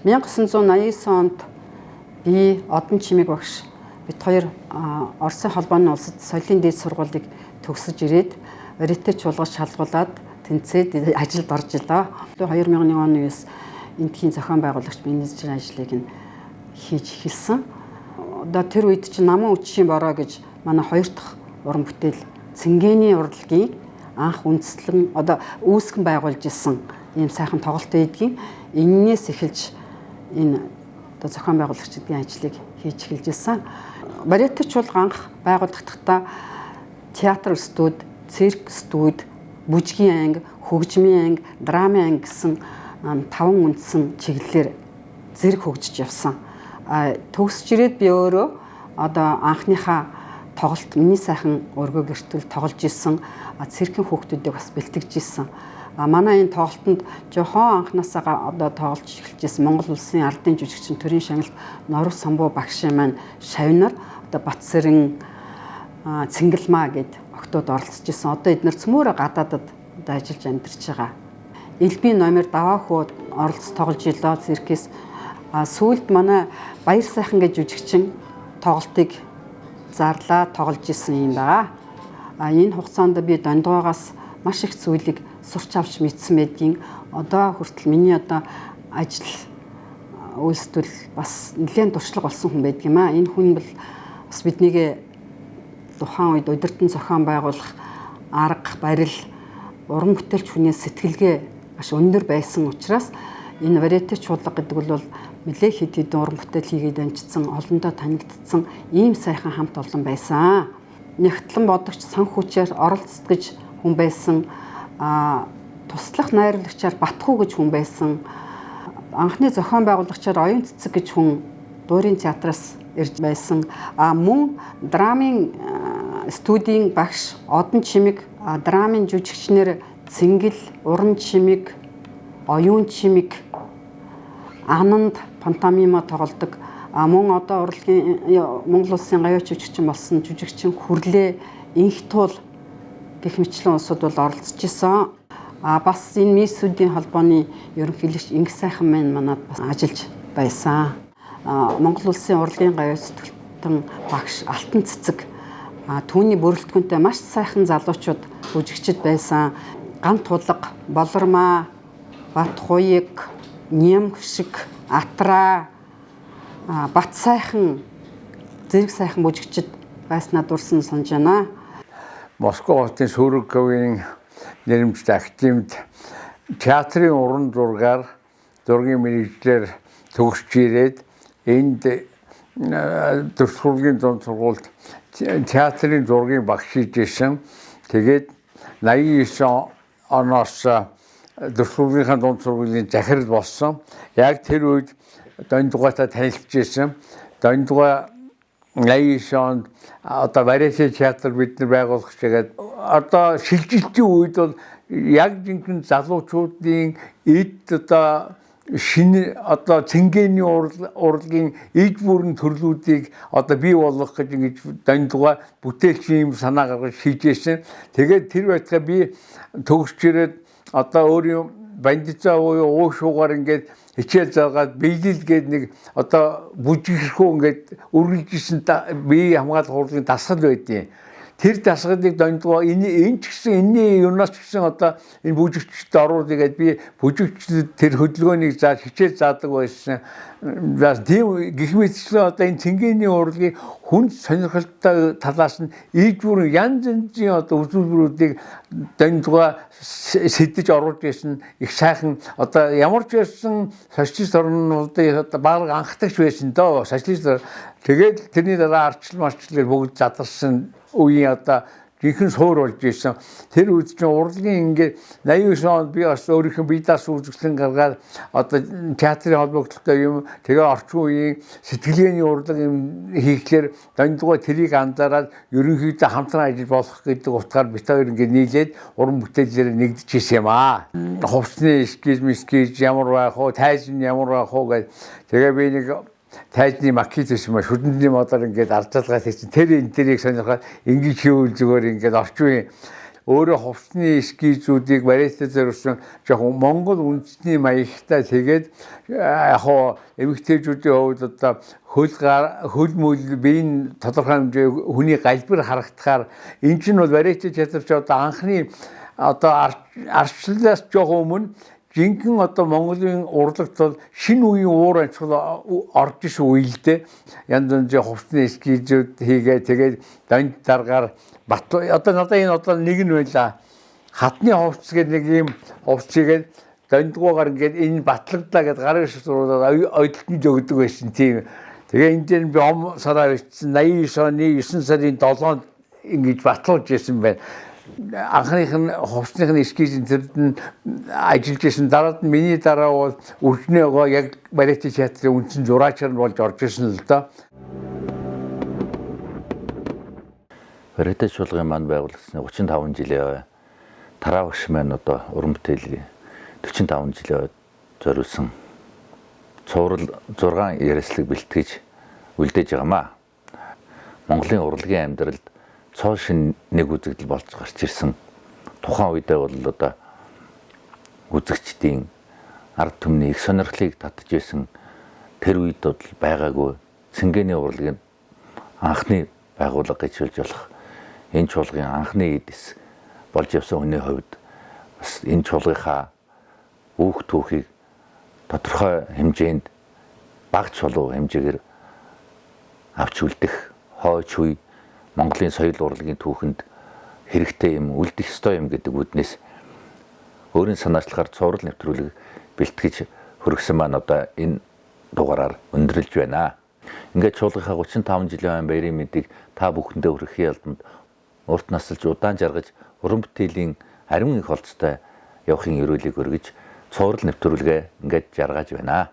1989 онд би Одон Чимэг багш бид хоёр Оросын холбооны улсад соёлын дээд сургуулийг төгсөж ирээд варите чуулгаж шалгуулад тэнцээд ажилд орж илаа. 2001 оны үеэс эндхийн зохион байгуулагч менежер ажлыг нь хийж эхэлсэн. Одоо тэр үед чинь намын үдшийн бороо гэж манай хоёр дахь уран бүтээл Цэнгэний урлагийн анх үндэслэн одоо үүсгэн байгуулж исэн ийм сайхан тоглолт байдгийн. Эннээс эхэлж энэ одоо зохион байгуулагчдын ажлыг хийж эхэлж исэн. Варите чуулга анх байгуулагдхдаа театр студ, цирк студ, бүжгийн анги, хөгжмийн анги, драмын анги гэсэн 5 үндсэн чиглэлээр зэрэг хөгжиж явсан. Төгсөж ирээд би өөрөө одоо анхныхаа тоглолт миний сайхан өргөө гэртүүл тоглож исэн циркийн хүүхдүүдийг бас бэлтгэж исэн. Манай энэ тоглолтод жохон анхнаасаа одоо тоглож эхэлж исэн Монгол улсын ардын жүжигчин төрийн шагналт Норов Самбуу багшийн маань шавнар одоо Батсэрэн Цэнгэлмаа гэд октод оролцож исэн. Одоо эдгээр цөмөөрө гадаадад одоо ажиллаж амьдарч байгаа. Элбийн номер даваахуу оролцож тоглож илоо циркээс. Сүүлд манай Баяр сайхан гэж жүжигчин тоглолтыг зарлаа тоглож исэн юм байгаа. Энэ хугацаанд би дондгоогоос маш их зүйлийг сурч авч мэдсэн байдгийн. Одоо хүртэл миний одоо ажил үйлсдэл бас нэлээд туршлага болсон хүн байдаг юм аа. Энэ хүн бол бас биднийг тухайн үед удирдан зохион байгуулах арга барил уран бүтээлч хүний сэтгэлгээ маш өндөр байсан учраас энэ варите чуулга гэдэг бол нэлээд хэд хэдэн уран бүтээл хийгээд амжицсан, олондоо танигдсан ийм сайхан хамт олон байсан. Нягтлан бодогч сан хүчээр оролцдог хүн байсан. Туслах найруулагчаар Батхуу гэж хүн байсан. Анхны зохион байгуулагчаар Оюун Цэцэг гэж хүн дуурийн театраас ирж байсан. Мөн драмын студийн багш Одон Чимэг, драмын жүжигчнэр Цэнгэл, Уран Чимэг, Оюун Чимэг, Ананд пантомима тоглодог. Мөн одоо урлагийн Монгол улсын гавьяач жүжигчин болсон жүжигчин Хүрлээ, Инх туул гэх мэтлэн улсууд бол оролцож исэн. Бас энэ миссүүдийн холбооны ерөнхийлөгч Инх сайхан маань манад бас ажиллаж байсан. Монгол улсын урлагийн гавьяач төлтөн багш Алтан Цэцэг түүний бүрэлдэхүүнтэй маш сайхан залуучууд жүжигчд байсан. Ган тулга, Болормаа, Бат хуйг, Ням шиг, Атраа, Бат сайхан зэрэг сайхан бүжигчд байснаа дурсан санаж байна. Москва хотын Сүрэг-Говийн нэрмжтэй академид театрын уран зургаар зургийн мэргэжлэр төгсж ирээд энд төрөлхтөрлийн дунд сургуульд театрын зургийн багш хийж исэн. Тэгээд 89 оноос төрөлхтөрлийн дунд сургуулийн захирал болсон. Яг тэр үед Дондгойтой танилцж исэн. Дондгой 89 онд одоо варите театр бид нар байгуулах чигээд одоо шилжилтийн үед бол яг жинхэнэ залуучуудын эд одоо шинэ одоо Цэнгэний урлагийн эд бүрэн төрлүүдийг одоо бий болгох гэж ингэж Дондгой бүтээлч юм санаа гаргаж хийжсэн. Тэгээд тэр байтугай би төгсч ирээд одоо өөрийн бандицаа буюу уушуугаар ингээд хичээл заагаад биелэл гээд нэг одоо бүжиглэхүү ингээд үргэлжсэн бие хамгаалах урлагийн дасгал байдیں۔ Тэр дасгалыг Дондгой энэ ч гэсэн энэний юунаас ч гэсэн одоо энэ бүжигчд оруулъя гэдээ би бүжигчдэд тэр хөдөлгөөнийг зааж хичээл заадаг байсан. Тийм гэх мэтчлэн одоо энэ Цэнгэний урлагийн хүнд сонирхолтой талаас нь ийж бүрэн янз янзын одоо үзүүлбэрүүдийг Дондгой сэдэж оруулж байсан их сайхан одоо ямар ч байсан социалист орнуудын одоо баг анхдагч байсан доо социалист. Тэгээд тэрний дараа арчлал марчлал бүгд задарсан үеийн одоо жинхэнэ суур болж ирсэн. Тэр үед чинь урлагийн ингээд 89 онд би бас өөрийнхөө бие даасан үзэсгэлэн гаргаад одоо театрын холбогдлолтой юм тэгээ орчин үеийн сэтгэлгээний урлаг юм хийхлээр Дондгой тэрийг анзаараад ерөнхийдөө хамтран ажиллаж болох гэдэг утгаар бит хоёр ингээд нийлээд уран бүтээлээр нэгдэж ирсэн юм аа. Хувцсны эскиз ямар байх вэ? Тайз нь ямар байх вэ гэж тэгээ би нэг тайзны макет гэсэн маа шүдэнний модоор ингээд арчилгаа хийсэн. Тэр энэ тэрийг сонирхоод ингэж хийвэл зүгээр ингээд орчин үеийн өөрөө хувцсны эскизүүдийг вариатаа зориулсан жоохон монгол үндэсний маягтай тэгээд яг хоо эмэгтэйчүүдийн хувьд одоо хөл мөл биеийн тодорхой хэмжээ хүний галбир харагдахаар энэ чинь бол вариатаа театрч одоо анхны одоо арчлалаас жоохон өмнө жинхэнэ одоо Монголын урлагт бол шинэ үеийн уур амьсгал орж иш үеэлдэ янз янзын хувцсны эскизүүд хийгээ тэгээд донд даргаар одоо надад энэ одоо нэг нь байла хатны хувцс гэдэг нэг юм хувцсыгээд дондгуугаар ингээд энэ батлагдлаа гэдэг гарын шүрүүлээд ойдлтонд өгдөг байсан тийм. Тэгээ энэ дээр би сараа бичсэн 89 оны 9 сарын 7-нд ингэж батлуулж ирсэн байна. Анхных нь хувцсных нь эскизийн төрд нь ажиллаж ирсэн. Дараад нь миний дараа бол үржнээгоо яг Вариати театрын үндсэн зураачаар нь болж орж ирсэн л доо. Вариати чуулгын маань байгуулагдсны 35 жилийн тараа багш маань одоо уран бүтээлийн 45 жилийн зориулсан цуврал 6 яриаслаг бэлтгэж үлдээж байгаамаа. Монголын урлагийн амьдралд цоо шин нэг үзэгдэл болж гарч ирсэн. Тухайн үедээ бол одоо үзэгчдийн ард түмний их сонирхлыг татж байсан тэр үед бол байгаагүй Цэнгэний урлагийн анхны байгууллага гэж хэлж болох энэ чуулгын анхны эдис болж явсан хүний хувьд бас энэ чуулгынхаа үүх түүхийг тодорхой хэмжээнд бага чулуу хэмжээгээр авч үлдэх хойч үе Монголын соёл урлагийн түүхэнд хэрэгтэй юм, үлдэх ёстой юм гэдэг үднээс өөрийн санаачлахаар цуврал нэвтрүүлэг бэлтгэж хөргсөн маань одоо энэ дугаараар өндөрлж байна. Ингээд чуулгынхаа 35 жилийн баярын мэдээг та бүхэндээ хүргэхийн албанд урт насалж удаан жаргаж уран бүтээлийн ариун их олцтой явахын өрөөлийг өргөж цуврал нэвтрүүлгээ ингээд жаргаж байна.